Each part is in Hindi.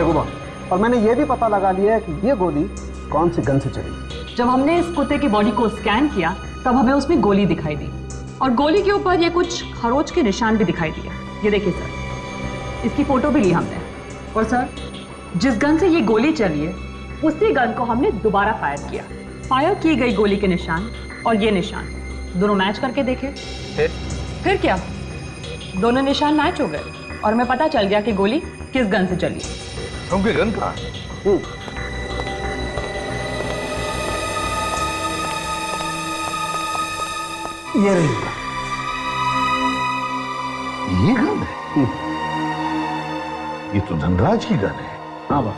गुबा, और मैंने ये भी पता लगा लिया है कि ये गोली कौन सी गन से चली। जब हमने इस कुत्ते की बॉडी को स्कैन किया तब हमें उसमें गोली दिखाई दी, और गोली के ऊपर ये कुछ खरोच के निशान भी दिखाई दिए। ये देखिए सर, इसकी फोटो भी ली हमने। और सर, जिस गन से ये गोली चली है उसी गन को हमने दोबारा फायर किया। फायर की गई गोली के निशान और ये निशान दोनों मैच करके देखे। फिर क्या, दोनों निशान मैच हो गए और हमें पता चल गया कि गोली किस गन से चली। उनकी गन कहाँ? ये रही। ये गन है? ये तो धनराज की गन है। हाँ बा।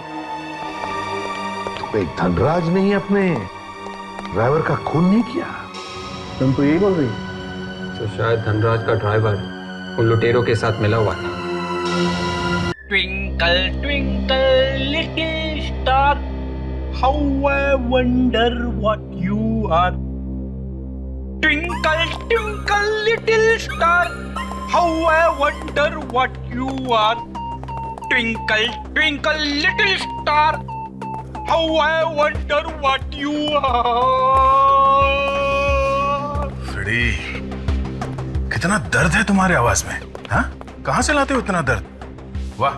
तो एक धनराज ने ही अपने ड्राइवर का खून नहीं किया? तुम तो यही बोल रही। तो शायद धनराज का ड्राइवर उन लुटेरों के साथ मिला हुआ था। Twinkle, twinkle, little star, how I wonder what you are. Twinkle, twinkle, little star, how I wonder what you are. Twinkle, twinkle, little star, how I wonder what you are. Freddie, कितना दर्द है तुम्हारे आवाज में, हाँ? कहाँ से लाते हो इतना दर्द? वाह,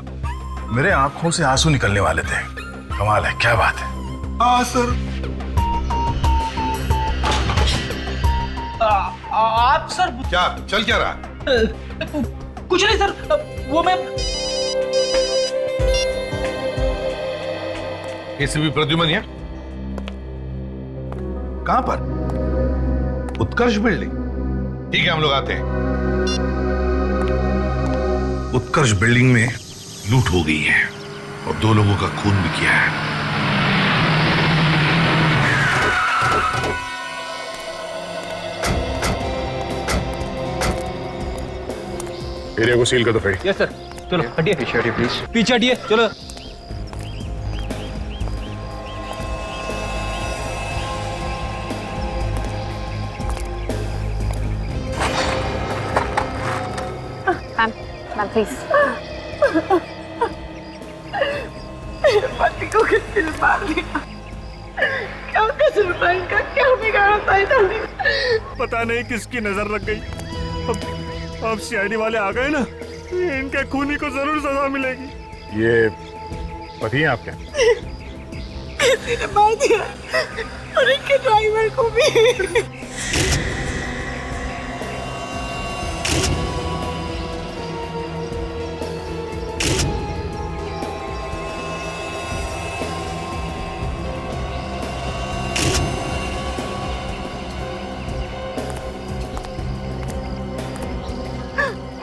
मेरे आंखों से आंसू निकलने वाले थे। कमाल है, क्या बात है। हाँ सर। आप सर क्या चल क्या रहा? कुछ नहीं सर, वो मैं एसीपी प्रद्युमन है? कहां पर? उत्कर्ष बिल्डिंग। ठीक है, हम लोग आते हैं। उत्कर्ष बिल्डिंग में लूट हो गई है और 2 लोगों का खून भी किया है। एरिया को सील कर दो फ्रेडी। Yes sir. चलो हटिए, पीछे हटिए प्लीज। पीछे हटिए, चलो। Ma'am please. पति को किसने मार दिया? क्या कसूर था इनका? क्या बिगाड़ा था इन्होंने? पता नहीं किसकी नजर लग गई। अब सीआईडी वाले आ गए ना, इनके खूनी को जरूर सजा मिलेगी। ये पति है आपके? किसी ने मार दिया और इनके ड्राइवर को भी।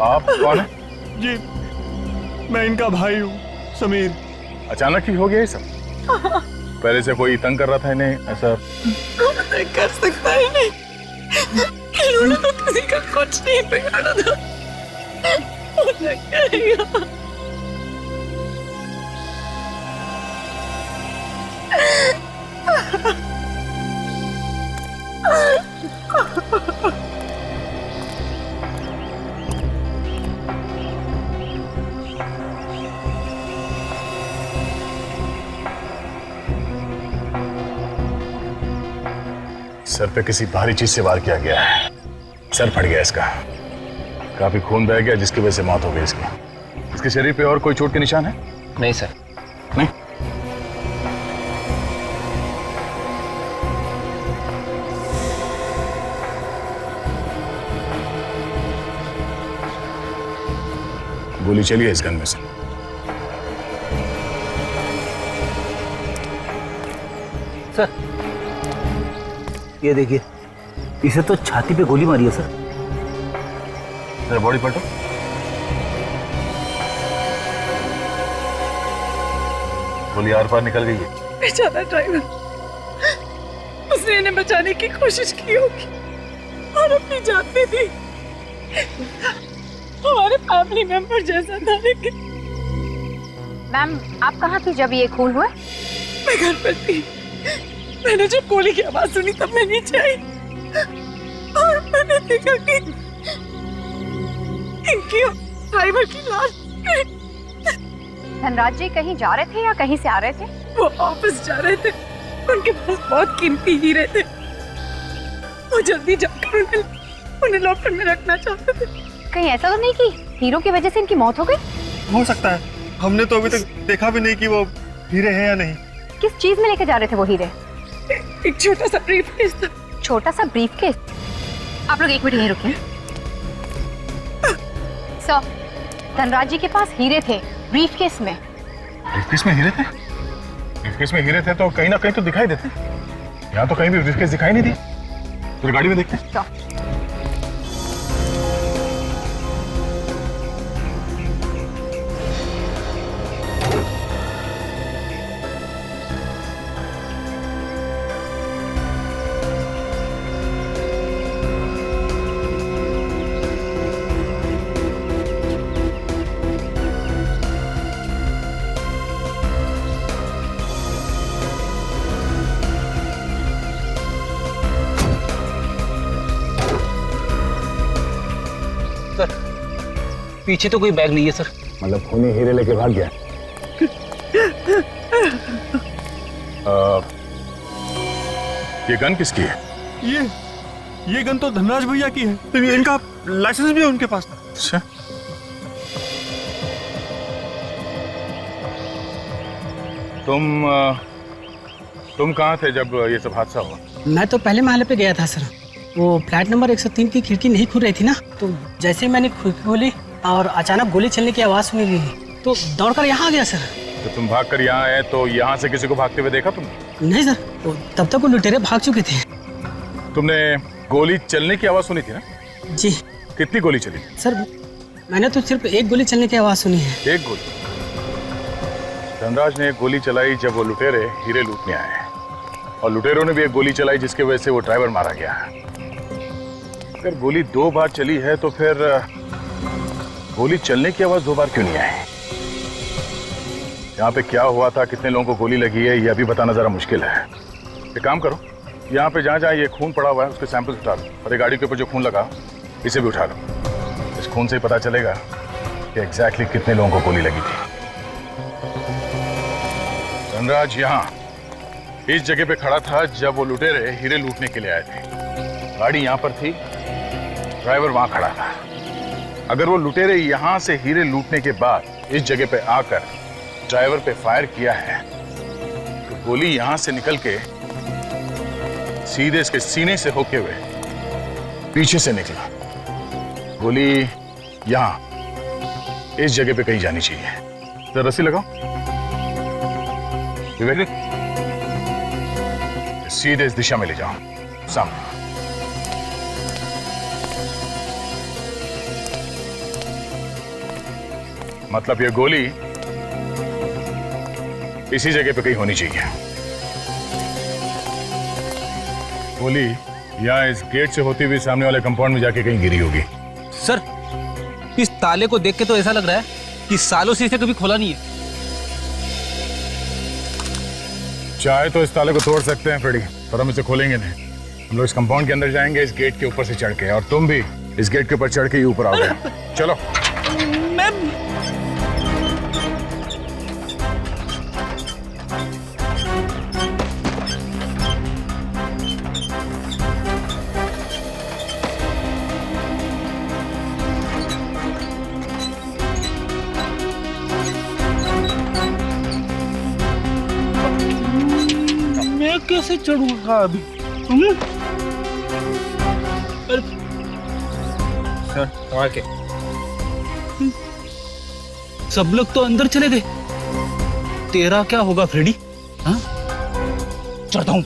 आप कौन है? जी, मैं इनका भाई हूँ, समीर। अचानक ही हो गया ये सब? पहले से कोई तंग कर रहा था इन्हें ऐसा? नहीं कर सकता है नहीं। इन्होंने तो किसी का कुछ नहीं बिगाड़ा था। उन्हें करेगा। सर पे किसी भारी चीज से वार किया गया है। सर फट गया इसका, काफी खून बह गया जिसकी वजह से मौत हो गई इसकी। इसके शरीर पे और कोई चोट के निशान है? नहीं सर। नहीं? गोली चली है इस गन में से। सर ये देखिए, इसे तो छाती पे गोली मारी है सर। जरा बॉडी पलटो। गोली आर पार निकल गई है। बेचारा ड्राइवर, उसने इन्हें बचाने की कोशिश की होगी और अपनी जान दे दी। हमारे फैमिली मेंबर जैसा था। लेकिन मैम आप कहाँ थी जब ये खून हुआ? मैं घर पर थी। मैंने जब गोली की आवाज सुनी तब मैं नीचे आई और मैंने देखा कि इनकी ड्राइवर की लाश धनराज जी कहीं जा रहे थे या कहीं से आ रहे थे? वो ऑफिस जा रहे थे, उनके पास बहुत कीमती हीरे थे। वो जल्दी जाकर उन्हें लॉकर में रखना चाहते थे। कहीं ऐसा तो नहीं कि हीरो की वजह से इनकी मौत हो गई? हो सकता है, हमने तो अभी तक देखा भी नहीं कि वो हीरे हैं या नहीं। किस चीज में लेके जा रहे थे वो हीरे? एक छोटा सा ब्रीफकेस था। छोटा सा ब्रीफकेस? आप लोग एक मिनट यहीं रुकिए। सर, धनराज जी के पास हीरे थे ब्रीफकेस में। ब्रीफकेस में हीरे थे? ब्रीफकेस में हीरे थे तो कहीं ना कहीं तो दिखाई देते। यहाँ तो कहीं भी ब्रीफकेस दिखाई नहीं दी। फिर गाड़ी में देखते हैं। सर, पीछे तो कोई बैग नहीं है सर। मतलब खूनी हीरे लेके भाग गया। ये गन किसकी है? ये गन तो धनराज भैया की है। तो इनका लाइसेंस भी है उनके पास। अच्छा, तुम कहाँ थे जब ये सब हादसा हुआ? मैं तो पहले महल पे गया था सर। वो फ्लैट नंबर 103 की खिड़की नहीं खुल रही थी ना, तो जैसे मैंने खिड़की खोली और अचानक गोली चलने की आवाज सुनी दी, तो दौड़कर यहाँ आ गया सर। तो तुम भागकर यहाँ आए तो यहाँ से किसी को भागते हुए देखा तुमने? नहीं सर, तब तक वो लुटेरे भाग चुके थे। तुमने गोली चलने की आवाज सुनी थी ना? जी। कितनी गोली चली? सर मैंने तो सिर्फ एक गोली चलने की आवाज सुनी है। एक गोली? धनराज ने एक गोली चलाई जब वो लुटेरे हीरे लूटने आए, और लुटेरों ने भी एक गोली चलाई जिसकी वजह से वो ड्राइवर मारा गया। अगर गोली 2 बार चली है तो फिर गोली चलने की आवाज 2 बार क्यों नहीं आई? यहाँ पे क्या हुआ था, कितने लोगों को गोली लगी है, ये अभी बताना जरा मुश्किल है। एक काम करो, यहाँ पे जहाँ जहाँ ये खून पड़ा हुआ है उसके सैंपल उठा लो, और ये गाड़ी के ऊपर जो खून लगा इसे भी उठा लो। इस खून से ही पता चलेगा कि एग्जैक्टली कितने लोगों को गोली लगी थी। धनराज यहाँ इस जगह पे खड़ा था जब वो लुटेरे हीरे लूटने के लिए आए थे। गाड़ी यहाँ पर थी, ड्राइवर वहां खड़ा था। अगर वो लुटेरे यहां से हीरे लूटने के बाद इस जगह पे आकर ड्राइवर पे फायर किया है, तो गोली यहां से निकल के सीधे इसके सीने से होके हुए पीछे से निकला। गोली यहां इस जगह पे कहीं जानी चाहिए। जरा रस्सी लगाओ विवेक, सीधे इस दिशा में ले जाओ, सामने। मतलब ये गोली इसी जगह पे कहीं होनी चाहिए। गोली यहाँ इस गेट से होती हुई सामने वाले कंपाउंड में जाके कहीं गिरी होगी। सर इस ताले को देख के तो ऐसा लग रहा है कि सालों से इसे कभी खोला नहीं है। चाहे तो इस ताले को तोड़ सकते हैं फ्रेडी, पर हम इसे खोलेंगे नहीं। हम लोग इस कंपाउंड के अंदर जाएंगे इस गेट के ऊपर से चढ़ के, और तुम भी इस गेट के ऊपर चढ़ के ही ऊपर आओगे। चलो। मैं कैसे चढ़ूंगा अभी? सर कमाल के सब लोग तो अंदर चले गए, तेरा क्या होगा फ्रेडी? हाँ चढ़ता हूं।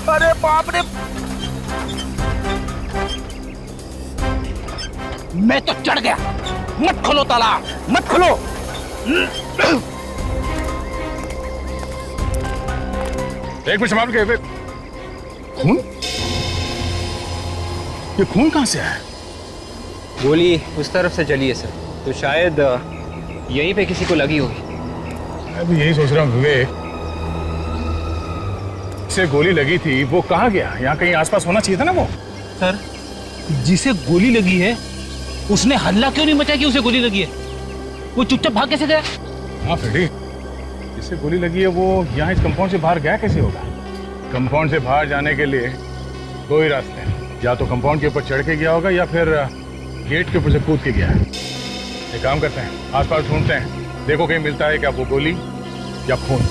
अरे बाप रे, मैं तो चढ़ गया। मत खोलो ताला, मत खोलो। एक मिनट संभाल के। खून? ये खून कहां से आया? गोली उस तरफ से चली है सर, तो शायद यहीं पे किसी को लगी होगी। मैं भी यही सोच रहा हूँ विवेक, से गोली लगी थी वो कहाँ गया? यहाँ कहीं आसपास होना चाहिए था ना वो। सर, जिसे गोली लगी है उसने हल्ला क्यों नहीं मचाया कि उसे गोली लगी है? वो चुपचाप भाग कैसे गया? हाँ फ्रेडी, जिसे गोली लगी है वो यहाँ इस कंपाउंड से बाहर गया कैसे होगा? कंपाउंड से बाहर जाने के लिए दो ही रास्ते हैं, या तो कंपाउंड के ऊपर चढ़ के गया होगा या फिर गेट के ऊपर से कूद के गया है। एक काम करते हैं, आसपास ढूंढते हैं, देखो कहीं मिलता है क्या वो गोली या खून।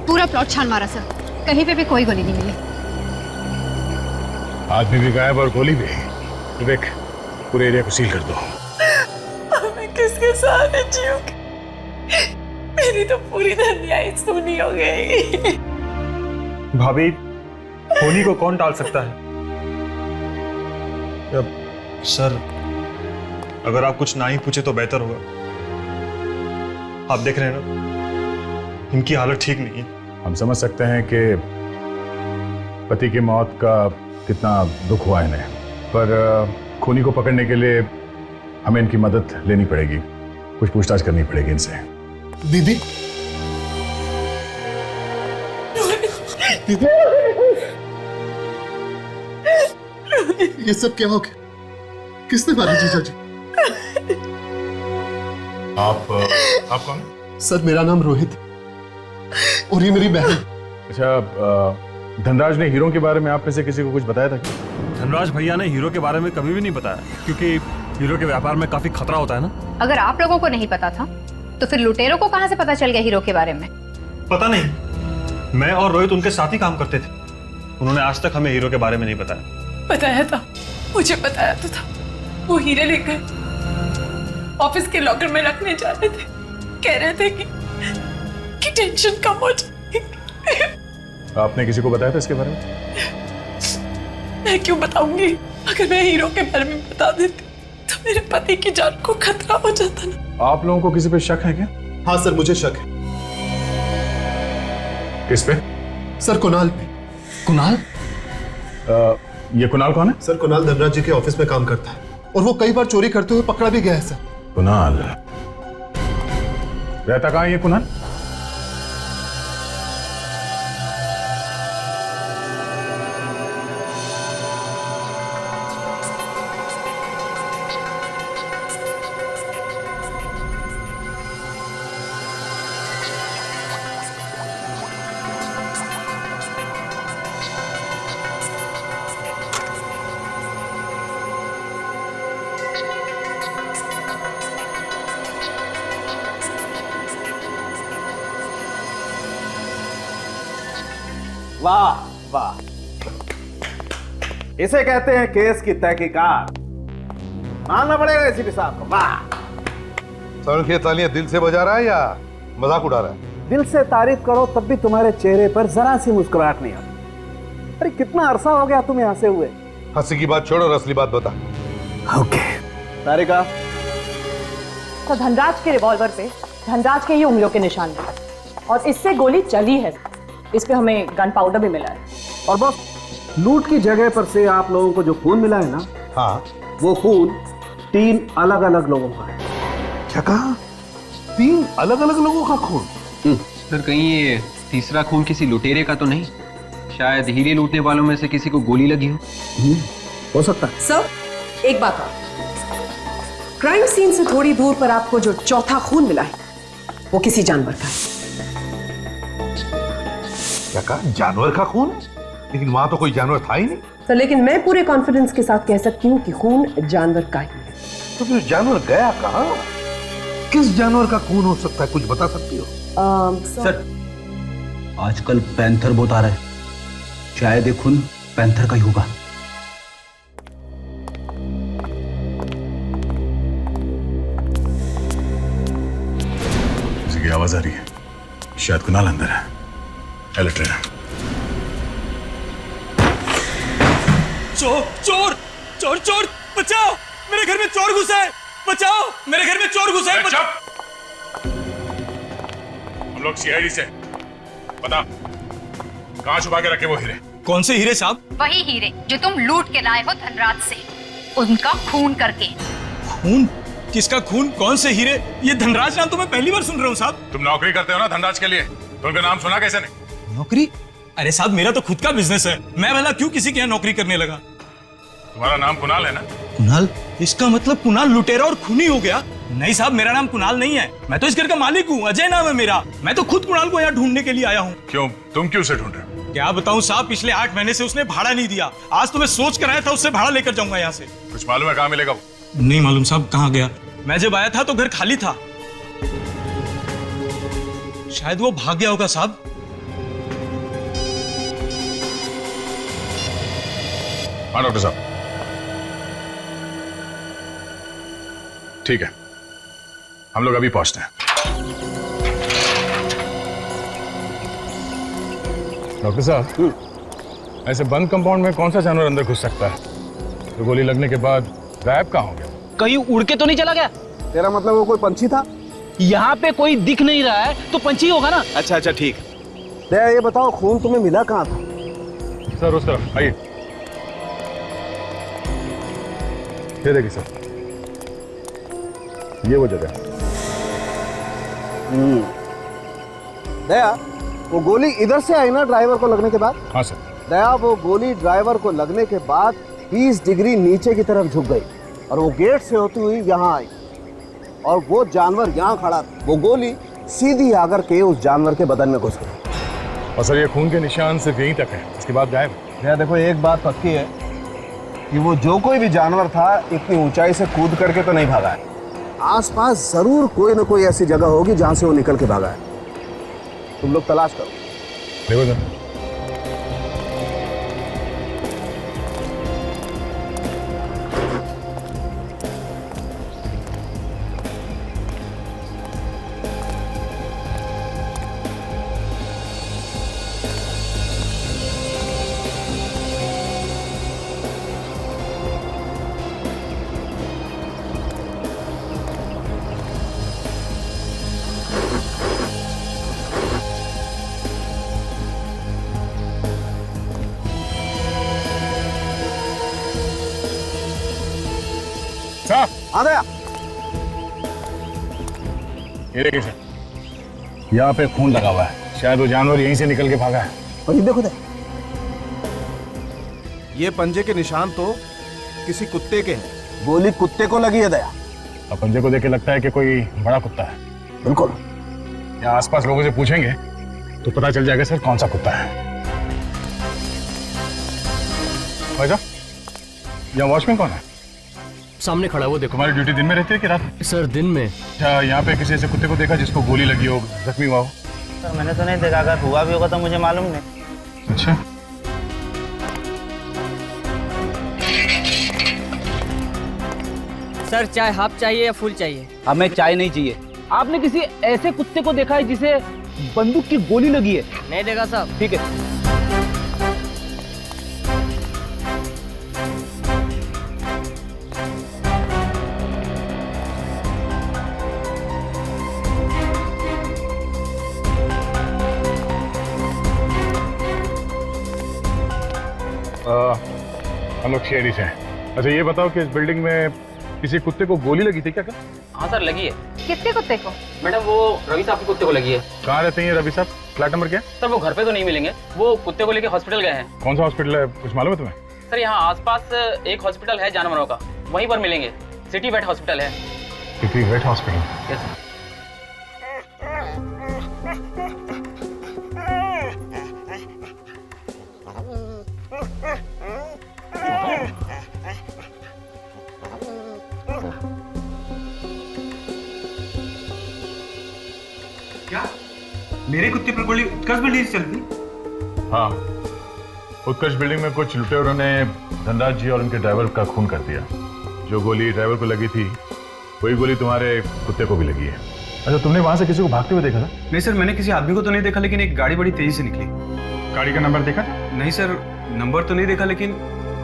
पूरा प्लॉट छान मारा सर, कहीं पे भी कोई गोली नहीं मिली। आदमी भी गायब और गोली भी। विवेक, पूरे एरिया को सील कर दो। मैं किसके साथ जीऊंगी? मेरी तो पूरी दुनिया ही सुनी हो गई। भाभी, होनी को कौन टाल सकता है? सर, अगर आप कुछ ना ही पूछे तो बेहतर होगा। आप देख रहे हैं ना, इनकी हालत ठीक नहीं है। हम समझ सकते हैं कि पति की मौत का कितना दुख हुआ इन्हें, पर खूनी को पकड़ने के लिए हमें इनकी मदद लेनी पड़ेगी, कुछ पूछताछ करनी पड़ेगी इनसे। दीदी, दीदी, ये सब क्या हो गया? किसने मारी जीजा जी? आप कौन? सर, मेरा नाम रोहित है और ये मेरी बहन। अच्छा, धनराज ने हीरो के बारे में आप में से किसी को कुछ बताया था क्या? धनराज भैया ने हीरो के बारे में कभी भी नहीं बताया, क्योंकि हीरो के व्यापार में काफी खतरा होता है ना। अगर आप लोगों को नहीं पता था तो फिर लुटेरों को कहां से पता चल गया हीरो के बारे में? पता नहीं, मैं और रोहित उनके साथ ही काम करते थे। उन्होंने आज तक हमें हीरो के बारे में नहीं बताया। बताया था, मुझे बताया तो था। वो हीरे लेकर ऑफिस के लॉकर में रखने जा रहे थे। कह रहे थे कि टेंशन कम हो जाएगी। आपने किसी को बताया था इसके बारे में? मैं क्यों बताऊंगी? अगर मैं हीरो के बारे में बता देती तो मेरे पति की जान को खतरा हो जाता ना। आप लोगों को किसी पे शक है क्या? हाँ सर, मुझे शक है। किस पे? सर, कुणाल पे। कुणाल? ये कुणाल कौन है? सर, कुणाल धनराज जी के ऑफिस में काम करता है और वो कई बार चोरी करते हुए पकड़ा भी गया है सर। कुणाल रहता कहाँ है ये कुणाल? वाह वाह, इसे कहते हैं केस की तहकीकात। मानना पड़ेगा एसीपी साहब को। वाह। सर, ये तालियां दिल से बजा रहा है या मजाक उड़ा रहा है? दिल से तारीफ करो तब भी तुम्हारे चेहरे पर जरा सी मुस्कुराहट नहीं आती। अरे कितना अरसा हो गया तुम यहाँ से हुए? हंसी की बात छोड़ो और असली बात बता। ओके तारिका। तो धनराज के रिवॉल्वर पे धनराज के ही उंगलियों के निशान थे और इससे गोली चली है। इस पे हमें गन पाउडर भी मिला है। और बस लूट की जगह पर से आप लोगों को जो खून मिला है ना, हाँ, वो खून 3 अलग अलग लोगों का है। क्या कहा? 3 अलग अलग लोगों का खून? सर, कहीं ये तीसरा खून किसी लुटेरे का तो नहीं? शायद हीरे लूटने वालों में से किसी को गोली लगी हो सकता है। सर, एक बात और, क्राइम सीन से थोड़ी दूर पर आपको जो चौथा खून मिला है वो किसी जानवर का है। क्या कहा? जानवर का खून? लेकिन वहां तो कोई जानवर था ही नहीं। सर, लेकिन मैं पूरे कॉन्फिडेंस के साथ कह सकती हूँ कि खून जानवर का ही है। तो फिर जानवर गया कहाँ? किस जानवर का खून हो सकता है? कुछ बता सकती हो? सर, आजकल पैंथर बहुत आ रहा है, शायद ये खून पैंथर का ही होगा। किसी की आवाज आ रही है, शायद कुणाल अंदर है। Hello trainer. चोर चोर चोर चोर, बचाओ, मेरे घर में चोर घुसा है, बचाओ, मेरे घर में चोर घुसा है। चुप। हम लोग सीआईडी से, बता कहां छुपा के रखे वो हीरे? कौन से हीरे साहब? वही हीरे जो तुम लूट के लाए हो धनराज से, उनका खून करके। खून? किसका खून? कौन से हीरे? ये धनराज नाम तो मैं पहली बार सुन रहा हूँ साहब। तुम नौकरी करते हो ना धनराज के लिए, तो उनका नाम सुना कैसे नहीं? नौकरी? अरे साहब मेरा तो खुद का बिजनेस है, मैं भला क्यों किसी के यहाँ नौकरी करने लगा? तुम्हारा नाम कुणाल है ना? कुणाल? इसका मतलब कुणाल लुटेरा और खूनी हो गया? नहीं साहब, मेरा नाम कुणाल नहीं है, मैं तो इस घर का मालिक हूँ, अजय नाम है मेरा। मैं तो खुद कुणाल को यहाँ ढूंढने के लिए आया हूँ। क्यों? तुम क्यों उसे ढूंढ रहे हो? क्या बताऊँ साहब, पिछले 8 महीने से उसने भाड़ा नहीं दिया। आज तो मैं सोच कर आया था उससे भाड़ा लेकर जाऊंगा यहाँ से। कुछ मालूम है कहाँ मिलेगा वो? नहीं मालूम साहब, कहाँ गया? मैं जब आया था तो घर खाली था, शायद वो भाग गया होगा साहब। हाँ डॉक्टर साहब, ठीक है, हम लोग अभी पहुंचते हैं। डॉक्टर साहब, ऐसे बंद कंपाउंड में कौन सा जानवर अंदर घुस सकता है तो गोली लगने के बाद गायब कहाँ हो गया? कहीं उड़ के तो नहीं चला गया? तेरा मतलब वो कोई पंछी था? यहाँ पे कोई दिख नहीं रहा है तो पंछी होगा ना। अच्छा अच्छा ठीक। दया, ये बताओ खून तुम्हें मिला कहाँ था? सर उस तरफ आइए। ये देखिए सर, ये वो जगह। दया, वो गोली इधर से आई ना ड्राइवर को लगने के बाद? हाँ सर। दया, वो गोली ड्राइवर को लगने के बाद 20 डिग्री नीचे की तरफ झुक गई और वो गेट से होती हुई यहाँ आई और वो जानवर यहाँ खड़ा था। वो गोली सीधी आकर के उस जानवर के बदन में घुस गई। और सर ये खून के निशान सिर्फ यहीं तक है, इसके बाद गायब। दया देखो, एक बात पक्की है कि वो जो कोई भी जानवर था इतनी ऊंचाई से कूद करके तो नहीं भागा है। आसपास जरूर कोई ना कोई ऐसी जगह होगी जहां से वो निकल के भागा है। तुम लोग तलाश करो। देखो सर, आ गया। ये देखिए सर, यहाँ पे खून लगा हुआ है, शायद वो जानवर यहीं से निकल के भागा है। और ये देखो ये पंजे के निशान तो किसी कुत्ते के हैं। गोली कुत्ते को लगी है दया। अब पंजे को देख के लगता है कि कोई बड़ा कुत्ता है। बिल्कुल। यहाँ आसपास लोगों से पूछेंगे तो पता चल जाएगा सर कौन सा कुत्ता है। भाई साहब, यहाँ वॉचमैन कौन है? सामने खड़ा, वो देखो। तुम्हारी ड्यूटी दिन में रहती है कि रात में? सर दिन में। अच्छा, यहाँ पे किसी ऐसे कुत्ते को देखा जिसको गोली लगी हो, जख्मी हुआ हो? सर मैंने तो नहीं देखा, अगर हुआ भी होगा तो मुझे मालूम नहीं। अच्छा, सर चाय हाफ चाहिए या फुल चाहिए? हमें चाय नहीं चाहिए। आपने किसी ऐसे कुत्ते को देखा है जिसे बंदूक की गोली लगी है? नहीं देखा साहब। ठीक है। हम लोग शेरी से हैं। अच्छा ये बताओ कि इस बिल्डिंग में किसी कुत्ते को गोली लगी थी क्या? हाँ सर लगी है। कितने कुत्ते को? मैडम वो रवि साहब के कुत्ते को लगी है। कहाँ रहते हैं ये रवि साहब? फ्लैट नंबर क्या? सर वो घर पे तो नहीं मिलेंगे, वो कुत्ते को लेके हॉस्पिटल गए हैं। कौन सा हॉस्पिटल है, कुछ मालूम है तुम्हें? सर यहाँ आसपास एक हॉस्पिटल है जानवरों का, वहीं पर मिलेंगे। सिटी वेट हॉस्पिटल है। City vet hospital? Yes sir. क्या मेरे कुत्ते पर गोली उत्कर्ष बिल्डिंग से चलती? हाँ, उत्कर्ष बिल्डिंग में कुछ लुटेरों ने धनराज जी और उनके ड्राइवर का खून कर दिया। जो गोली ड्राइवर को लगी थी वही गोली तुम्हारे कुत्ते को भी लगी है। अच्छा, तुमने वहां से किसी को भागते हुए देखा था? नहीं सर, मैंने किसी आदमी को तो नहीं देखा, लेकिन एक गाड़ी बड़ी तेजी से निकली। गाड़ी का नंबर देखा? नहीं सर, नंबर तो नहीं देखा, लेकिन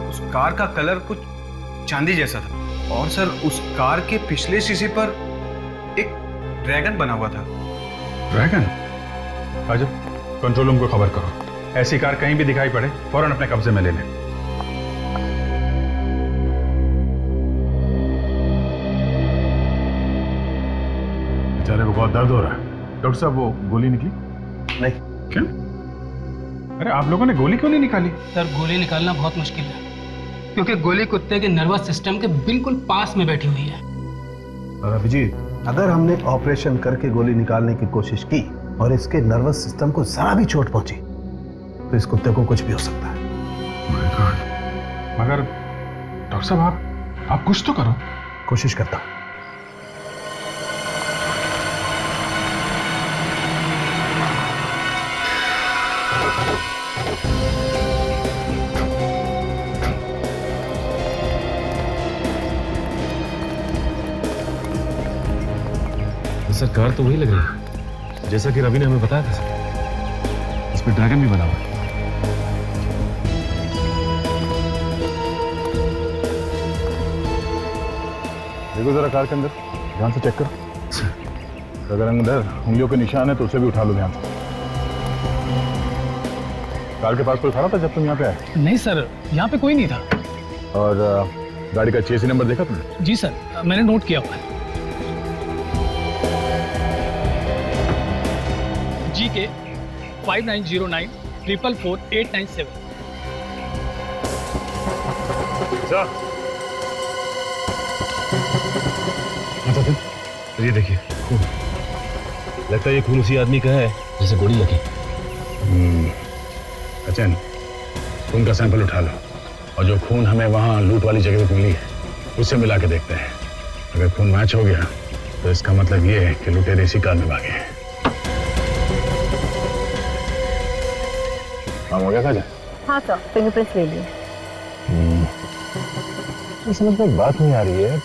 उस कार का कलर कुछ चांदी जैसा था। और सर उस कार के पिछले शीशे पर एक ड्रैगन बना हुआ था। ड्रैगन? अजब, कंट्रोल रूम को खबर करो। ऐसी कार कहीं भी दिखाई पड़े फौरन अपने कब्जे में ले लें। बेचारे को बहुत दर्द हो रहा है। डॉक्टर साहब, वो गोली निकली? नहीं। क्यों? अरे आप लोगों ने गोली क्यों नहीं निकाली? सर, गोली निकालना बहुत मुश्किल है, क्योंकि गोली कुत्ते के नर्वस सिस्टम के बिल्कुल पास में बैठी हुई है। और अभिजीत, अगर हमने ऑपरेशन करके गोली निकालने की कोशिश की और इसके नर्वस सिस्टम को जरा भी चोट पहुंची तो इस कुत्ते को कुछ भी हो सकता है। मगर डॉक्टर साहब, आप कुछ तो करो। कोशिश करता हूं। सर, कार तो वही लग रही है जैसा कि रवि ने हमें बताया था सर। इस पर ड्रैगन भी बना हुआ है। देखो जरा कार के अंदर, ध्यान से चेक करो। अगर अंदर उंगलियों के निशान है तो उसे भी उठा लो ध्यान से। कार के पास कोई खड़ा था जब तुम यहाँ पे आए? नहीं सर, यहाँ पे कोई नहीं था। और गाड़ी का चेसी नंबर देखा तुमने? जी सर, मैंने नोट किया हुआ है। GK 5909 444 897। तो ये देखिए खून, लगता है ये खून उसी आदमी का है जिसे गोली लगी। अचन, खून का सैंपल उठा लो और जो खून हमें वहाँ लूट वाली जगह पे मिली है उससे मिला के देखते हैं। अगर खून मैच हो गया तो इसका मतलब ये है कि लुटेरे इसी कार में भागे हैं। काम हो गया काजल? हाँ सर, फिंगरप्रिंट्स ले लिए। समझ में एक बात नहीं आ रही है।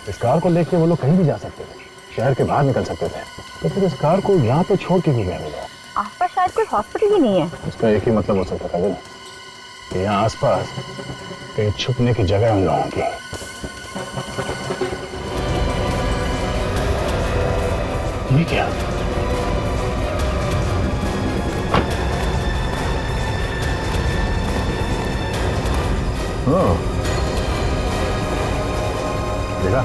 इस कार को लेके वो लोग कहीं भी जा सकते थे, शहर के बाहर निकल सकते थे, तो फिर इस कार को यहाँ पे छोड़ के क्यों गए लोग? आसपास शायद कोई हॉस्पिटल ही नहीं है। उसका एक ही मतलब हो सकता था काजल, कि यहाँ आसपास कहीं छुपने की जगह उन लोगों की। ये क्या? देखा,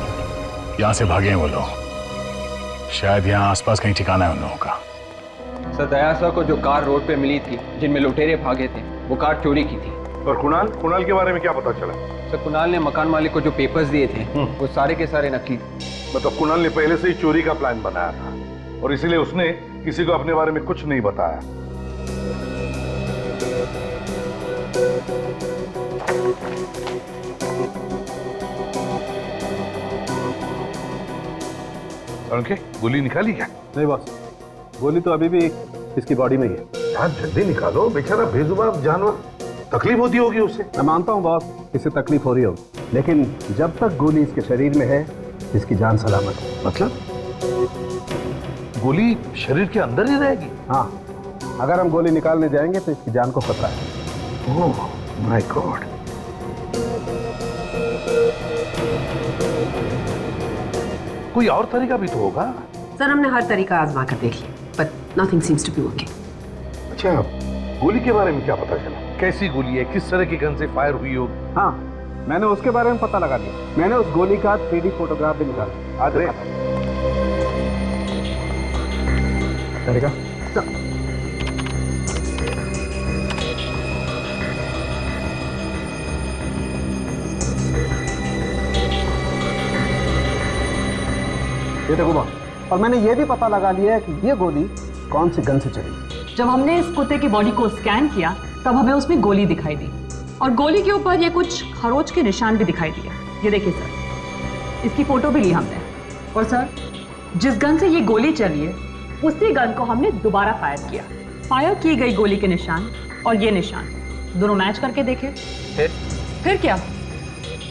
यहां से भागे हैं वो लोग। शायद यहाँ आसपास कहीं ठिकाना है उन लोगों का। सर, दया सर को जो कार रोड पे मिली थी जिनमें लुटेरे भागे थे, वो कार चोरी की थी। और कुणाल के बारे में क्या पता चला? सर, कुणाल ने मकान मालिक को जो पेपर्स दिए थे वो सारे के सारे नकली। मतलब कुणाल ने पहले से ही चोरी का प्लान बनाया था और इसीलिए उसने किसी को अपने बारे में कुछ नहीं बताया। उनके गोली निकाली क्या? नहीं बॉस, गोली तो अभी भी इसकी बॉडी में ही है। यार जल्दी निकालो, बेचारा बेजुबान जानवर, तकलीफ होती होगी उसे। मैं मानता हूँ बॉस, इसे तकलीफ हो रही होगी, लेकिन जब तक गोली इसके शरीर में है इसकी जान सलामत है। मतलब गोली शरीर के अंदर ही रहेगी? हाँ, अगर हम गोली निकालने जाएंगे तो इसकी जान को खतरा है। Oh my God. कोई और तरीका भी तो होगा। सर, हमने हर तरीका आजमा कर देख लिया, but nothing seems to be working. अच्छा, गोली के बारे में क्या पता चला? कैसी गोली है, किस तरह की गन से फायर हुई होगी? हाँ, मैंने उसके बारे में पता लगा दिया। मैंने उस गोली का 3D फोटोग्राफ भी निकाला। आज रे करेगा? ये देखो बॉस, और मैंने ये भी पता लगा लिया है कि ये गोली कौन सी गन से चली। जब हमने इस कुत्ते की बॉडी को स्कैन किया तब हमें उसमें गोली दिखाई दी और गोली के ऊपर ये कुछ खरोच के निशान भी दिखाई दिए। ये देखिए सर, इसकी फोटो भी ली हमने। और सर, जिस गन से ये गोली चली है उसी गन को हमने दोबारा फायर किया। फायर की गई गोली के निशान और ये निशान दोनों मैच करके देखे। फिर क्या,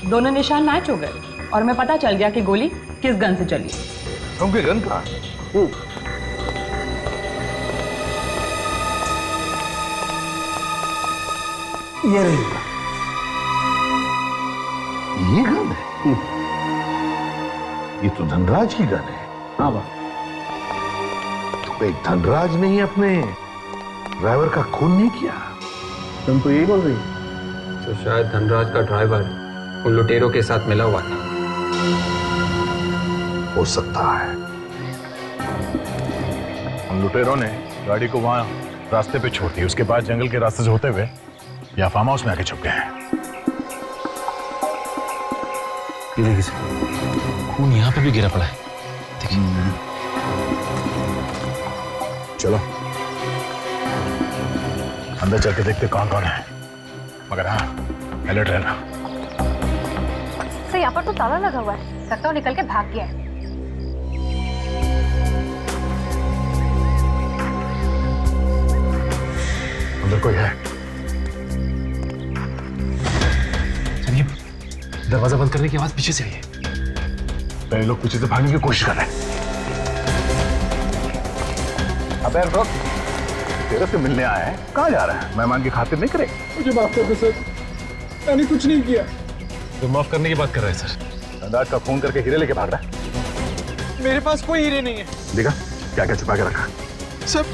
दोनों निशान मैच हो गए और हमें पता चल गया कि गोली किस गन से चली। उनकी गन कहाँ? ये रही। ये गन है? ये तो धनराज की गन है। हाँ बा। तो कहीं धनराज ने ही अपने ड्राइवर का खून नहीं किया? तुम तो यही बोल रही। तो शायद धनराज का ड्राइवर उन लुटेरों के साथ मिला हुआ था। हो सकता है। उन लुटेरों ने गाड़ी को वहां रास्ते पे छोड़ दी, उसके बाद जंगल के रास्ते से होते हुए या फार्म हाउस में आके छुप गए हैं। ये देखिए सर, खून यहाँ पे भी गिरा पड़ा है। देखिए। चलो अंदर चल के देखते कौन कौन है, मगर हाँ अलर्ट रहना। सर यहाँ पर तो ताला लगा हुआ है, लगता है निकल के भाग गया है। अंदर कोई है? चलिए, दरवाजा बंद करने की आवाज पीछे से आई है। पहले लोग पीछे से भागने की कोशिश कर रहे हैं। अबे रुक, तेरे से मिलने आया है, कहाँ जा रहा है? मेहमान की खातिर नहीं करे। मुझे माफ कर दो सर, मैंने कुछ नहीं किया। तो माफ करने की बात कर रहे हैं सर। धनराज का फोन करके हीरे लेके भाग रहा है। मेरे पास कोई हीरे नहीं है। देखा क्या क्या छुपा के रखा? सब।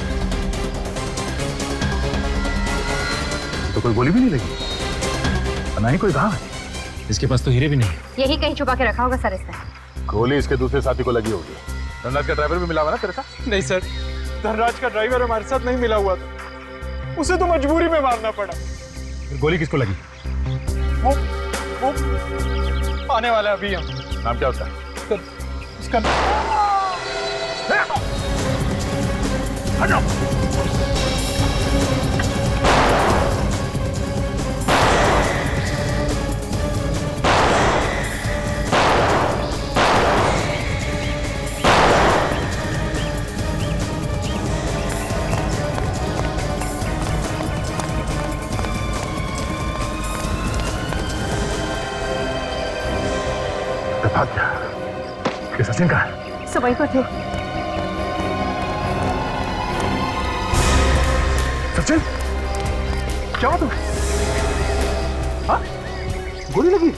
तो कोई गोली भी नहीं लगी, ना ही कोई घाव है। इसके पास तो हीरे भी नहीं है। यही कहीं छुपा के रखा होगा सर इसने। गोली इसके दूसरे साथी को लगी होगी। धनराज का ड्राइवर भी मिला हुआ ना तेरे साथ? नहीं सर, धनराज का ड्राइवर हमारे साथ नहीं मिला हुआ था, उसे तो मजबूरी में मारना पड़ा। फिर गोली किसको लगी? वो आने वाला है अभी। हम नाम क्या उसका? सर उसका हटो। भाग गया। ये सचिन कहाँ है? सब वहीं पर थे। सचिन क्या हुआ तुम्हें? हाँ? गोली लगी?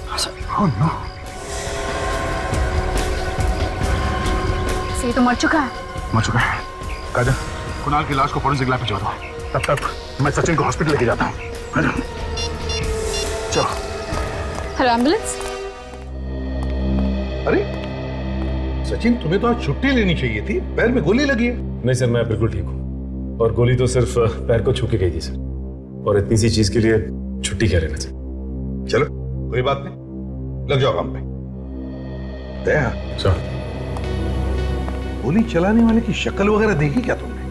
Oh, no. ये तो मर चुका है। मर चुका है। काजल, कुणाल की लाश को फॉरेंसिक लैब भिजवा दो। तब तक मैं सचिन को हॉस्पिटल लेके जाता हूँ। चलो। Hello ambulance. अरे सचिन, तुम्हें तो आज छुट्टी लेनी चाहिए थी, पैर में गोली लगी है। नहीं सर, मैं बिल्कुल ठीक हूँ। और गोली तो सिर्फ पैर को छू के गई थी सर, और इतनी सी चीज के लिए छुट्टी क्या लेना सर? चलो कोई बात नहीं, लग जाओ काम पे। दया सर, गोली चलाने वाले की शक्ल वगैरह देखी क्या तुमने?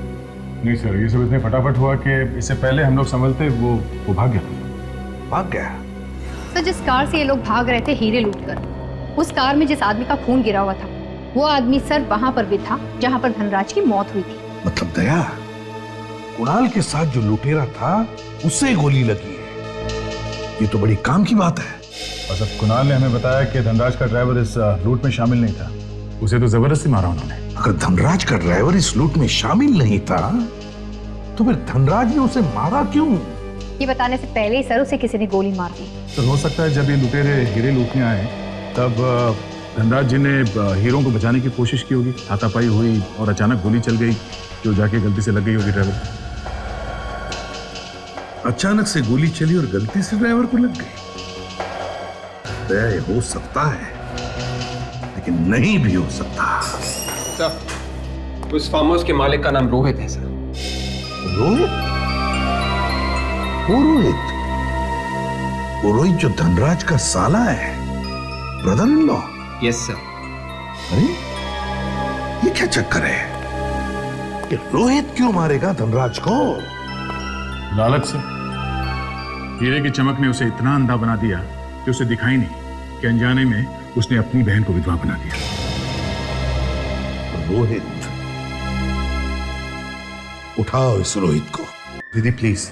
नहीं सर, ये सब इतने फटाफट हुआ कि इससे पहले हम लोग संभलते वो भाग गया। भाग गया? तो जिस कार से ये लोग भाग रहे थे हीरे लूटकर, उस कार में जिस आदमी का खून गिरा हुआ था, वो आदमी सर वहां पर भी था जहां पर धनराज की मौत हुई थी। मतलब दया, कुणाल के साथ जो लुटेरा था उससे गोली लगी है, ये तो बड़ी काम की बात है। और जब कुणाल ने हमें बताया कि धनराज का ड्राइवर इस लूट में शामिल नहीं था, उसे तो जबरदस्ती मारा उन्होंने। अगर धनराज का ड्राइवर इस लूट में शामिल नहीं था तो फिर धनराज ने उसे मारा क्यों? ये बताने से पहले ही सर उसे किसी ने गोली मार दी। तो हो सकता है जब ये लुटेरे हीरे लूटने आए तब धनराज जी ने हीरों को बचाने की कोशिश की होगी, हाथापाई हुई और अचानक गोली चल गई जो जाके गलती से लग गई होगी ड्राइवर। अचानक से गोली चली और गलती से ड्राइवर को लग गई। ये हो सकता है, लेकिन नहीं भी हो सकता। सर, उस फार्म हाउस के मालिक का नाम रोहित है सर। रोहित? वो रोहित? वो रोहित जो धनराज का साला है, brother in law? Yes sir. अरे ये क्या चक्कर है कि रोहित क्यों मारेगा धनराज को? लालच से। हीरे की चमक ने उसे इतना अंधा बना दिया कि उसे दिखाई नहीं कि अनजाने में उसने अपनी बहन को विधवा बना दिया। रोहित उठाओ इस रोहित को। दीदी प्लीज,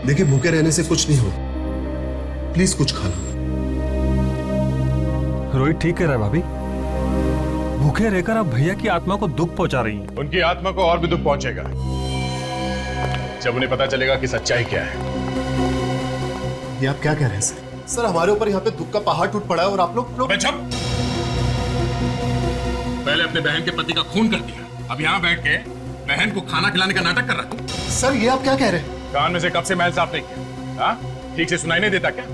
देखिए भूखे रहने से कुछ नहीं हो, प्लीज कुछ खा लो। रोहित ठीक कह रहा है भाभी, भूखे रहकर आप भैया की आत्मा को दुख पहुंचा रही हैं। उनकी आत्मा को और भी दुख पहुंचेगा जब उन्हें पता चलेगा कि सच्चाई क्या है। ये आप क्या कह रहे हैं सर? सर हमारे ऊपर यहाँ पे दुख का पहाड़ टूट पड़ा है और आप लोग पहले अपने बहन के पति का खून कर दिया, अब यहाँ बैठ के बहन को खाना खिलाने का नाटक कर रहा तू। सर ये आप क्या कह रहे हैं? कान में से कब से मैल साफ नहीं किया? हाँ? ठीक से सुनाई नहीं देता क्या?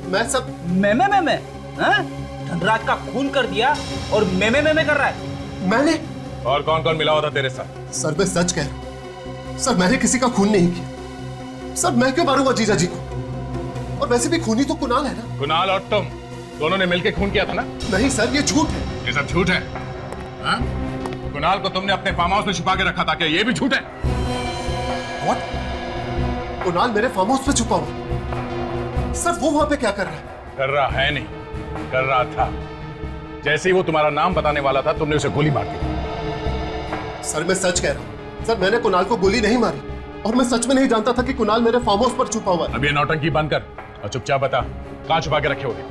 मैं सब मैं हाँ? धनराज का खून कर दिया और मैं कर रहा है। मैंने? और कौन कौन मिला हुआ था तेरे साथ? सर मैं सच कह रहा हूँ सर, मैंने किसी का खून नहीं किया। सर मैं क्यों मारूंगा जीजा जी को? और वैसे भी खूनी तो कुणाल है ना। कुणाल और तुम दोनों ने मिलकर खून किया था ना? नहीं सर ये झूठ है। ये सब झूठ है। हाँ? कुणाल को तुमने अपने फार्म हाउस में छुपा के रखा था, क्या ये भी झूठ है? What? कुणाल मेरे फार्म हाउस पे छुपा हुआ? सर वो वहां पे क्या कर रहा है? कर रहा है नहीं, कर रहा था। जैसे ही वो तुम्हारा नाम बताने वाला था तुमने उसे गोली मार दी। सर मैं सच कह रहा हूँ सर, मैंने कुणाल को गोली नहीं मारी और मैं सच में नहीं जानता था कि कुणाल मेरे फार्म हाउस पर छुपा हुआ है। अब ये नौटंकी बंद कर और चुपचाप बता कहाँ छुपा के रखे होगे?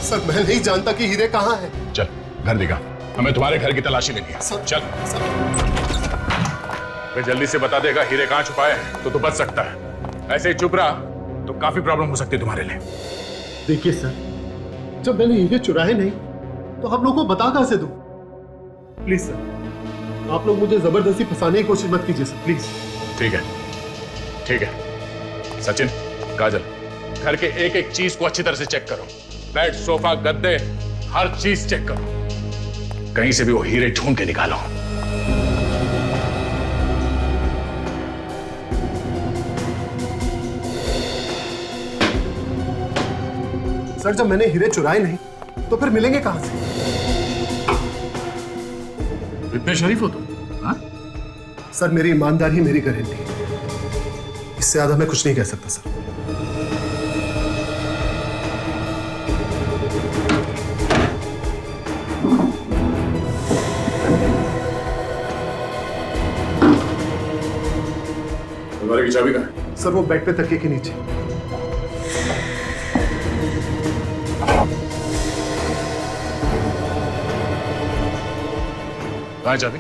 सर मैं नहीं जानता कि हीरे कहाँ है। चल घर दिखा, हमें तुम्हारे घर की तलाशी लेनी है। चल वे जल्दी से बता देगा हीरे कहाँ छुपाए तो तू बच सकता है, ऐसे ही चुप रहा तो काफी प्रॉब्लम हो सकती है तुम्हारे लिए। देखिए सर, जब मैंने हीरे चुराए नहीं तो आप लोगों को बता कहां से दूं? प्लीज सर, आप लोग मुझे जबरदस्ती फंसाने की कोशिश मत कीजिए सर, प्लीज। ठीक है ठीक है। सचिन, काजल, घर के एक एक चीज को अच्छी तरह से चेक करो। बेड, सोफा, गद्दे, हर चीज चेक करो। कहीं से भी वो हीरे ढूंढ के निकालो। सर जब मैंने हीरे चुराए नहीं तो फिर मिलेंगे कहां से? इतने शरीफ हो तुम? हाँ? सर मेरी ईमानदारी मेरी गारंटी, इससे ज्यादा मैं कुछ नहीं कह सकता सर। तुम्हारी की चाबी कहाँ है? सर वो बेड पे तकिए के नीचे। कहाँ है चाबी?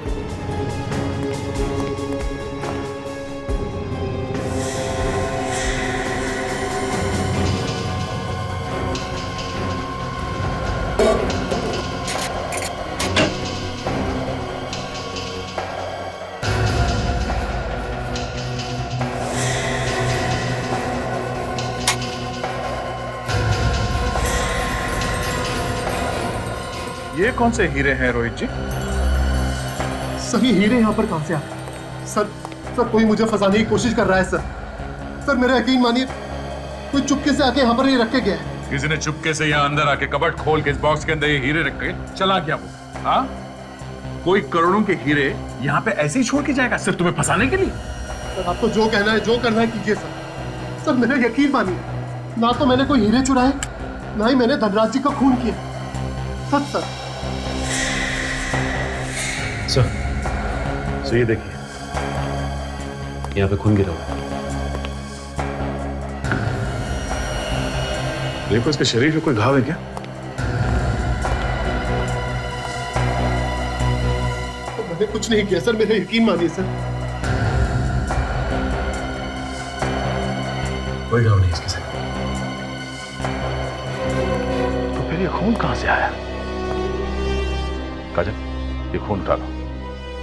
ये कौन से हीरे हैं रोहित जी? सर ये हीरे यहाँ पर कहां से आए? सर कोई मुझे फंसाने की कोशिश कर रहा है सर। सर मेरा यकीन मानिए, कोई चुपके से आके यहाँ पर ये रखे गया है। किसी ने चुपके से यहाँ अंदर आके कबर्ड खोल के इस बॉक्स के अंदर ये हीरे रख के चला गया वो। हाँ? कोई करोड़ों के हीरे यहाँ पे ऐसे ही छोड़ के जाएगा सिर्फ तुम्हें फंसाने के लिए? सर आपको जो कहना है जो करना है कीजिए सर। सर मेरा यकीन मानिए, ना तो मैंने कोई हीरे चुराए ना ही मैंने धनराज जी का खून किया। सच सर। सर ये देखिए, यहाँ पे खून गिरा हुआ है। देखो इसके शरीर में कोई घाव है क्या? तो मैंने कुछ नहीं किया सर, मेरा यकीन मानिए सर। कोई घाव नहीं इसके शरीर। तो फिर ये खून कहां से आया? काजल, ये खून उठा लो।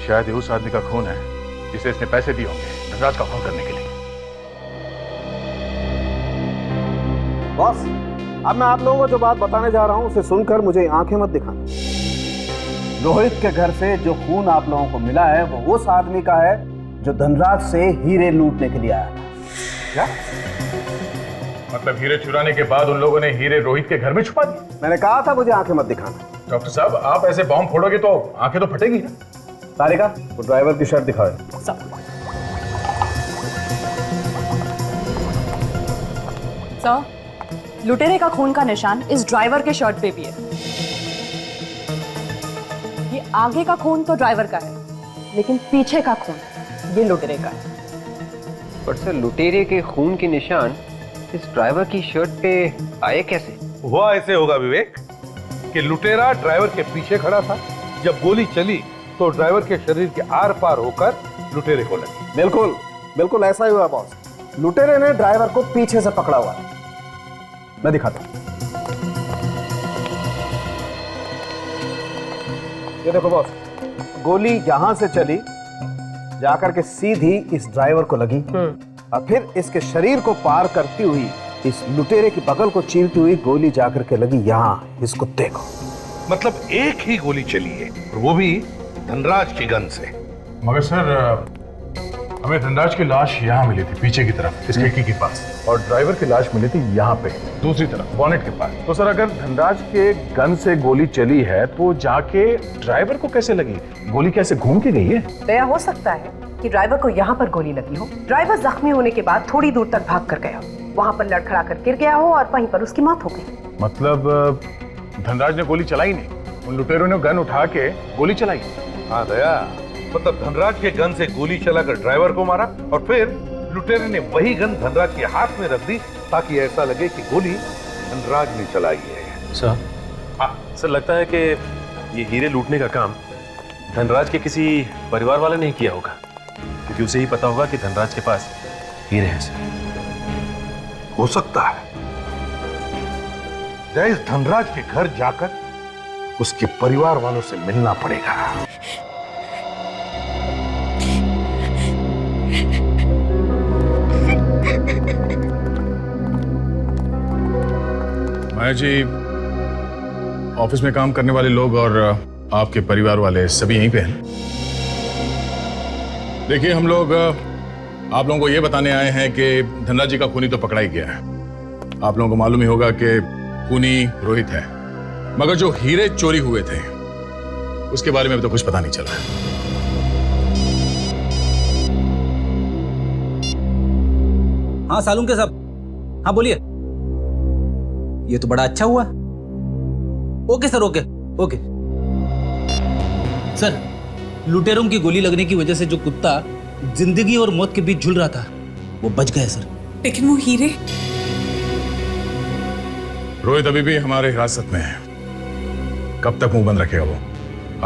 शायद ये उस आदमी का खून है जिसे इसने पैसे दिए होंगे धनराज का खून करने के लिए। बॉस, अब मैं आप लोगों को जो बात बताने जा रहा हूं उसे सुनकर मुझे आंखें मत दिखाना। रोहित के घर से जो खून आप लोगों को मिला है वो उस आदमी का है जो धनराज से हीरे लूटने के लिए आया था। क्या मतलब? हीरे चुराने के बाद उन लोगों ने हीरे रोहित के घर में छुपा दिए? मैंने कहा था मुझे आंखें मत दिखाना। डॉक्टर साहब, आप ऐसे बॉम्ब फोड़ोगे तो आंखें तो फटेगी ना। तारिका, वो ड्राइवर की शर्ट दिखाओ। सर, लुटेरे का खून का निशान इस ड्राइवर के शर्ट पे भी है। ये आगे का खून तो ड्राइवर का है, लेकिन पीछे का खून ये लुटेरे का है। पर सर लुटेरे के खून के निशान इस ड्राइवर की शर्ट पे आए कैसे? वो ऐसे होगा विवेक कि लुटेरा ड्राइवर के पीछे खड़ा था, जब गोली चली तो ड्राइवर के शरीर के आर पार होकर लुटेरे को लगी। बिल्कुल बिल्कुल ऐसा ही हुआ बॉस। लुटेरे ने ड्राइवर को पीछे से पकड़ा हुआ है। मैं दिखाता हूं। ये देखो बॉस, गोली यहां से चली जाकर के सीधी इस ड्राइवर को लगी और फिर इसके शरीर को पार करती हुई इस लुटेरे की बगल को चीरती हुई गोली जाकर के लगी यहां इस कुत्ते को। मतलब एक ही गोली चली है, और वो भी धनराज की गन से। मगर सर हमें धनराज की लाश यहाँ मिली थी पीछे की तरफ इस खिड़की के पास, और ड्राइवर की लाश मिली थी यहाँ पे दूसरी तरफ बॉनेट के पास। तो सर अगर धनराज के गन से गोली चली है तो जाके ड्राइवर को कैसे लगी? गोली कैसे घूम के गई है? दया हो सकता है कि ड्राइवर को यहाँ पर गोली लगी हो, ड्राइवर जख्मी होने के बाद थोड़ी दूर तक भाग कर गया हो, वहाँ पर लड़खड़ा कर गिर गया हो और वहीं पर उसकी मौत हो गई। मतलब धनराज ने गोली चलाई नहीं, उन लुटेरों ने गन उठा के गोली चलाई। हाँ दया, मतलब धनराज के गन से गोली चलाकर ड्राइवर को मारा और फिर लुटेरे ने वही गन धनराज के हाथ में रख दी ताकि ऐसा लगे कि गोली धनराज ने चलाई है। सर सर लगता है कि ये हीरे लूटने का काम धनराज के किसी परिवार वाले ने किया होगा, क्योंकि उसे ही पता होगा कि धनराज के पास हीरे हैं। सर हो सकता है जय इस धनराज के घर जाकर उसके परिवार वालों से मिलना पड़ेगा। माया जी, ऑफिस में काम करने वाले लोग और आपके परिवार वाले सभी यहीं पे हैं। देखिए हम लोग आप लोगों को ये बताने आए हैं कि धनराज जी का खूनी तो पकड़ा ही गया है। आप लोगों को मालूम ही होगा कि खूनी रोहित है, मगर जो हीरे चोरी हुए थे उसके बारे में अभी तो कुछ पता नहीं चला है। हाँ सालुंके साहब, हाँ बोलिए। ये तो बड़ा अच्छा हुआ। Okay sir, okay okay. Sir, लुटेरों की गोली लगने की वजह से जो कुत्ता जिंदगी और मौत के बीच झूल रहा था वो बच गया सर। लेकिन वो हीरे? रोहित अभी भी हमारे हिरासत में है। कब तक मुंह बंद रखेगा वो?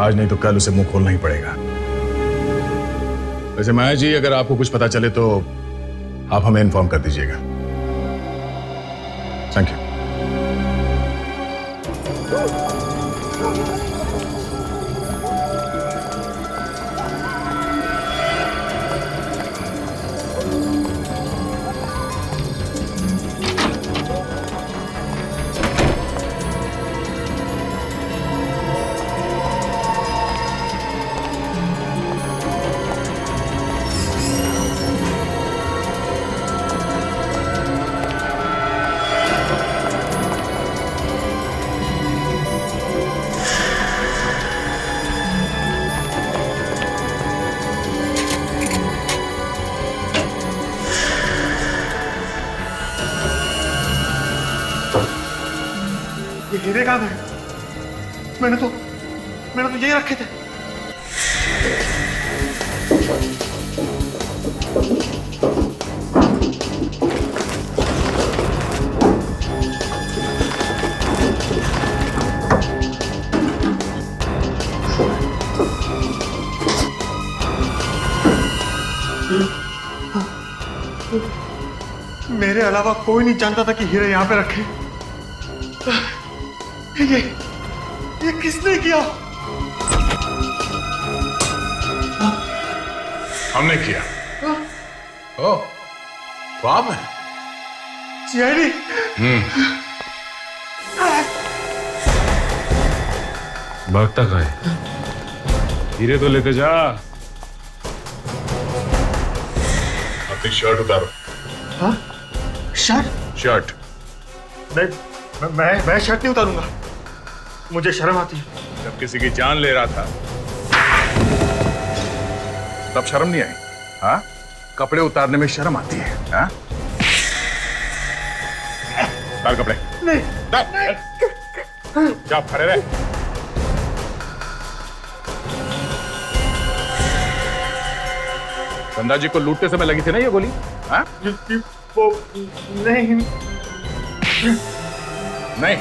आज नहीं तो कल उसे मुंह खोलना ही पड़ेगा। वैसे माया जी, अगर आपको कुछ पता चले तो आप हमें इन्फॉर्म कर दीजिएगा। Thank you. हीरे कहाँ गए? मैंने तो यही रखे थे। मेरे अलावा कोई नहीं जानता था कि हीरे यहाँ पे रखे। ये किसने किया? हमने किया। ओ, तो आप हैं? सीआईडी? भागता कहाँ है? हीरे तो लेके जा। अपनी शर्ट उतारो। हाँ? शर्ट? शर्ट। नहीं, मैं शर्ट नहीं उतारूंगा। मुझे शर्म आती है। जब किसी की जान ले रहा था तब शर्म नहीं आई? हाँ? कपड़े उतारने में शर्म आती है? हाँ? डाल कपड़े। नहीं। जा खड़े रहे। धनराज जी को लूटते समय लगी थी ना ये गोली? हाँ? वो नहीं नहीं।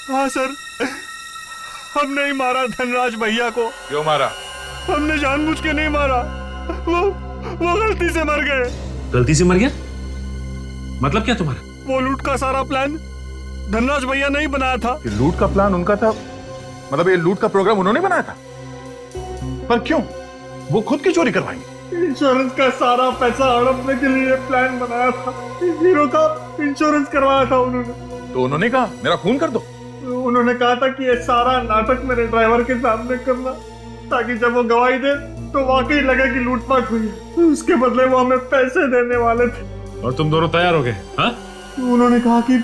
हाँ सर, हमने ही मारा धनराज भैया को। क्यों मारा? हमने जानबूझ के नहीं मारा, वो गलती से मर गए। गलती से मर गया? मतलब क्या तुम्हारा? वो लूट का सारा प्लान धनराज भैया नहीं बनाया था। ये लूट का प्लान उनका था? मतलब ये लूट का प्रोग्राम उन्होंने बनाया था? पर क्यों? वो खुद की चोरी करवाएंगे? इंश्योरेंस का सारा पैसा हड़पने के लिए प्लान बनाया था। हीरो का इंश्योरेंस करवाया था उन्होंने। तो उन्होंने कहा मेरा खून कर दो। उन्होंने कहा था कि ये सारा नाटक मेरे ड्राइवर के सामने करना, ताकि जब वो गवाही दे तो वाकई लगे कि लूटपाट हुई है। उसके बदले वो हमें पैसे देने वाले थे। और तुम दोनों तैयार हो गए? हाँ? उन्होंने कहा कि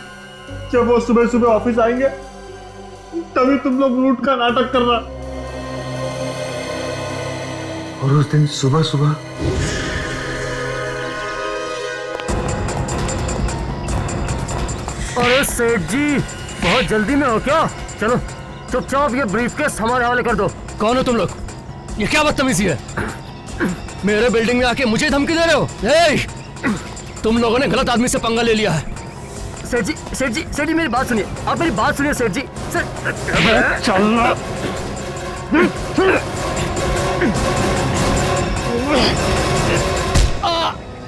जब वो सुबह सुबह ऑफिस आएंगे तभी तुम लोग लूट का नाटक करना। और उस दिन सुबह सुबह अरे सेठ जी, बहुत जल्दी में हो क्या? चलो चुपचाप ये ब्रीफकेस हमारे हवाले कर दो। कौन हो तुम लोग? ये क्या बदतमीजी है? मेरे बिल्डिंग में आके मुझे धमकी दे रहे हो? तुम लोगों ने गलत आदमी से पंगा ले लिया है। सेठ जी मेरी बात सुनिए, आप मेरी बात सुनिए सेठ जी। चलना।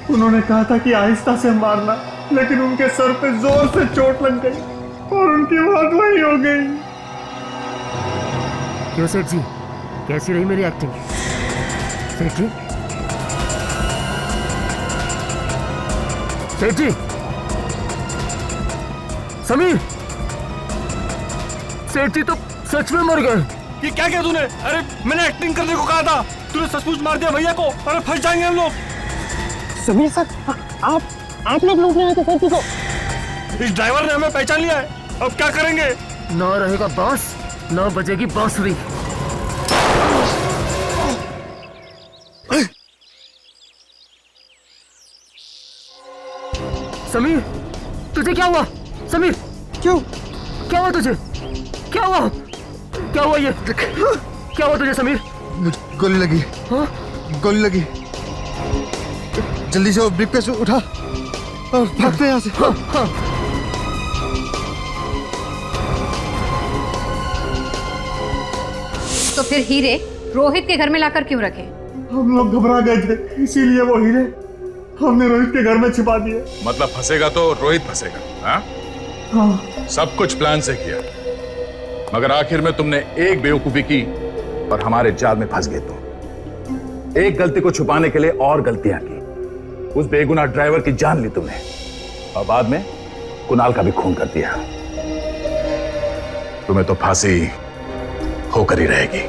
उन्होंने कहा था कि आहिस्ता से मारना, लेकिन उनके सर पे जोर से चोट लग गई और उनकी मौत वही हो गई। क्यों सेठ जी, कैसी रही मेरी एक्टिंग? सेठ जी, सेठ जी, समीर, सेठ जी तो सच में मर गए। ये क्या किया तूने? अरे मैंने एक्टिंग करने को कहा था, तूने सचमुच मार दिया भैया को। अरे फंस जाएंगे हम लोग। समीर सर, आप लोग लूटने आए थे सेठ जी को। इस ड्राइवर ने हमें पहचान लिया है, अब क्या करेंगे? ना रहेगा बांस, ना बजेगी बांसुरी। समीर, तुझे क्या हुआ? समीर, क्यों? क्या हुआ तुझे? क्या हुआ? क्या हुआ ये? क्या हुआ तुझे समीर? मुझे गोली लगी। हाँ? गोली लगी। जल्दी से वो ब्रीफकेस उठा और भागते हैं यहाँ से। हाँ, हाँ। तो फिर हीरे रोहित के घर में लाकर क्यों रखे? हम लोग घबरा गए थे, इसीलिए वो हीरे हमने रोहित के घर में छिपा दिए। मतलब फंसेगा तो रोहित फंसेगा? हाँ? हाँ। सब कुछ प्लान से किया, मगर आखिर में तुमने एक बेवकूफी की और हमारे जाल में फंस गए तुम। एक गलती को छुपाने के लिए और गलतियां की। उस बेगुनाह ड्राइवर की जान ली तुमने और बाद में कुणाल का भी खून कर दिया। तुम्हें तो फांसी होकर ही रहेगी।